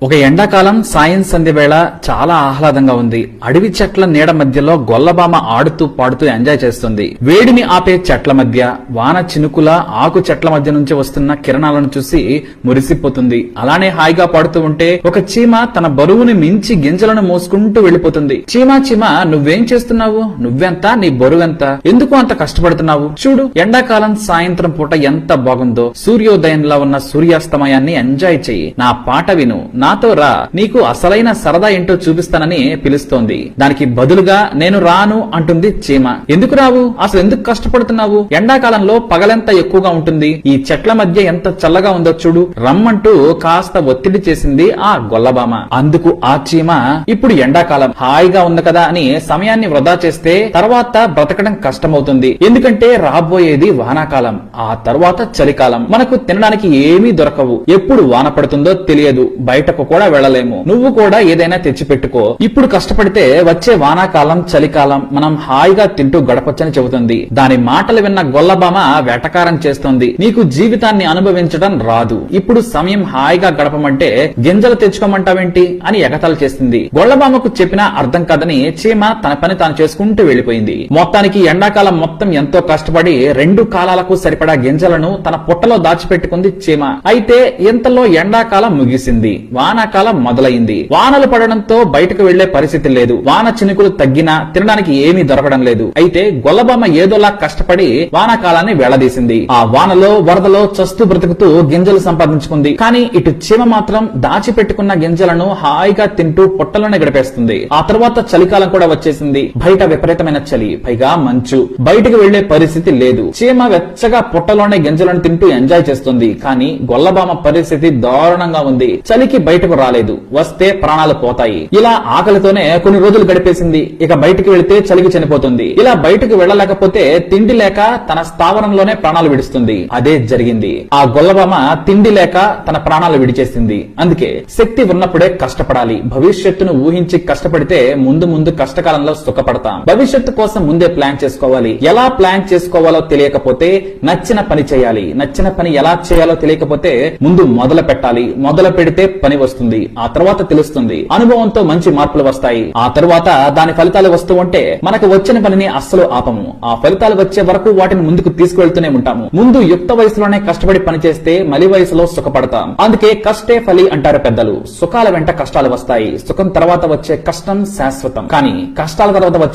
ఒక ఎండాకాలం సాయం సంధ్య వేళ చాలా ఆహ్లాదంగా ఉంది. అడవి చెట్ల నీడ మధ్యలో గొల్లబామ ఆడుతూ పాడుతూ ఎంజాయ్ చేస్తుంది. వేడిని ఆపే చెట్ల మధ్య వాన చినుకుల ఆకు చెట్ల మధ్య నుంచి వస్తున్న కిరణాలను చూసి మురిసిపోతుంది. అలానే హాయిగా పాడుతూ ఉంటే ఒక చీమ తన బరువుని మించి గింజలను మోసుకుంటూ వెళ్లిపోతుంది. చీమా చీమా, నువ్వేం చేస్తున్నావు? నువ్వెంత, నీ బరువెంత? ఎందుకు అంత కష్టపడుతున్నావు? చూడు, ఎండాకాలం సాయంత్రం పూట ఎంత బాగుందో. సూర్యోదయంలో ఉన్న సూర్యాస్తమయాన్ని ఎంజాయ్ చెయ్యి. నా పాట విను, నాతో రా, నీకు అసలైన సరదా ఏంటో చూపిస్తానని పిలుస్తోంది. దానికి బదులుగా నేను రాను అంటుంది చీమ. ఎందుకు రావు? అసలు ఎందుకు కష్టపడుతున్నావు? ఎండాకాలంలో పగలెంత ఎక్కువగా ఉంటుంది, ఈ చెట్ల మధ్య ఎంత చల్లగా ఉందో చూడు, రమ్మంటూ కాస్త ఒత్తిడి చేసింది ఆ గొల్లబామ. అందుకు ఆ చీమ, ఇప్పుడు ఎండాకాలం హాయిగా ఉంది కదా అని సమయాన్ని వృధా చేస్తే తర్వాత బ్రతకడం కష్టమవుతుంది. ఎందుకంటే రాబోయేది వానాకాలం, ఆ తర్వాత చలికాలం. మనకు తినడానికి ఏమీ దొరకవు. ఎప్పుడు వాన పడుతుందో తెలియదు, బయటకు కూడా వెళ్లలేము. నువ్వు కూడా ఏదైనా తెచ్చిపెట్టుకో. ఇప్పుడు కష్టపడితే వచ్చే వానాకాలం చలికాలం మనం హాయిగా తింటూ గడపొచ్చని చెబుతుంది. దాని మాటలు విన్న గొల్లబామ వెటకారం చేస్తోంది. నీకు జీవితాన్ని అనుభవించడం రాదు, ఇప్పుడు సమయం హాయిగా గడపమంటే గింజలు తెచ్చుకోమంటావేంటి అని ఎగతాళి చేసింది. గొల్లబామకు చెప్పినా అర్థం కాదని చీమ తన పని తాను చేసుకుంటూ వెళ్లిపోయింది. మొత్తానికి ఎండాకాలం మొత్తం ఎంతో కష్టపడి 2 కాలాలకు సరిపడా గింజలను తన పుట్టలో దాచిపెట్టుకుంది చీమ. అయితే ఇంతలో ఎండాకాలం ముగిసింది, వానాకాలం మొదలైంది. వానలు పడడంతో బయటకు వెళ్లే పరిస్థితి లేదు. వాన చినుకులు తగ్గినా తినడానికి ఏమీ దొరకడం లేదు. అయితే గొల్లబామ ఏదోలా కష్టపడి వానాకాలాన్ని వెళ్లదీసింది. ఆ వానలో వరదలో చస్తూ బ్రతుకుతూ గింజలు సంపాదించుకుంది. కానీ ఇటు చీమ మాత్రం దాచిపెట్టుకున్న గింజలను హాయిగా తింటూ పుట్టలోనే గడిపేస్తుంది. ఆ తర్వాత చలికాలం కూడా వచ్చేసింది. బయట విపరీతమైన చలి, పైగా మంచు. బయటకు వెళ్లే పరిస్థితి లేదు. చీమ వెచ్చగా పుట్టలోనే గింజలను తింటూ ఎంజాయ్ చేస్తుంది. కానీ గొల్లబామ పరిస్థితి దారుణంగా ఉంది. చలికి బయటకు రాలేదు, వస్తే ప్రాణాలు పోతాయి. ఇలా ఆకలితోనే కొన్ని రోజులు గడిపేసింది. ఇక బయటికి వెళితే చలికి చనిపోతుంది. ఇలా బయటకు వెళ్లలేకపోతే తిండి లేక తన స్థావరంలోనే ప్రాణాలు విడుస్తుంది. అదే జరిగింది. ఆ గొల్లబామ తిండి లేక తన ప్రాణాలు విడిచేసింది. అందుకే శక్తి ఉన్నప్పుడే కష్టపడాలి. భవిష్యత్తును ఊహించి కష్టపడితే ముందు ముందు కష్టకాలంలో సుఖపడతాం. భవిష్యత్తు కోసం ముందే ప్లాన్ చేసుకోవాలి. ఎలా ప్లాన్ చేసుకోవాలో తెలియకపోతే నచ్చిన పని చేయాలి. నచ్చిన పని ఎలా చేయాలో తెలియకపోతే ముందు మొదలు పెట్టాలి. మొదలు పెడితే పని వస్తుంది, ఆ తర్వాత తెలుస్తుంది. అనుభవంతో మంచి మార్పులు వస్తాయి. ఆ తర్వాత దాని ఫలితాలు వస్తూ ఉంటే మనకు వచ్చిన పనిని అస్సలు ఆపము. ఆ ఫలితాలు వచ్చే వరకు వాటిని ముందుకు తీసుకువెళ్తూనే ఉంటాము. ముందు యుక్త వయసులోనే కష్టపడి పనిచేస్తే మలి వయసులో సుఖపడతాం. అందుకే కష్టే ఫలి అంటారు పెద్దలు. సుఖాల వెంట కష్టాలు వస్తాయి. సుఖం తర్వాత వచ్చే కష్టం శాశ్వతం, కానీ కష్టాల తర్వాత వచ్చే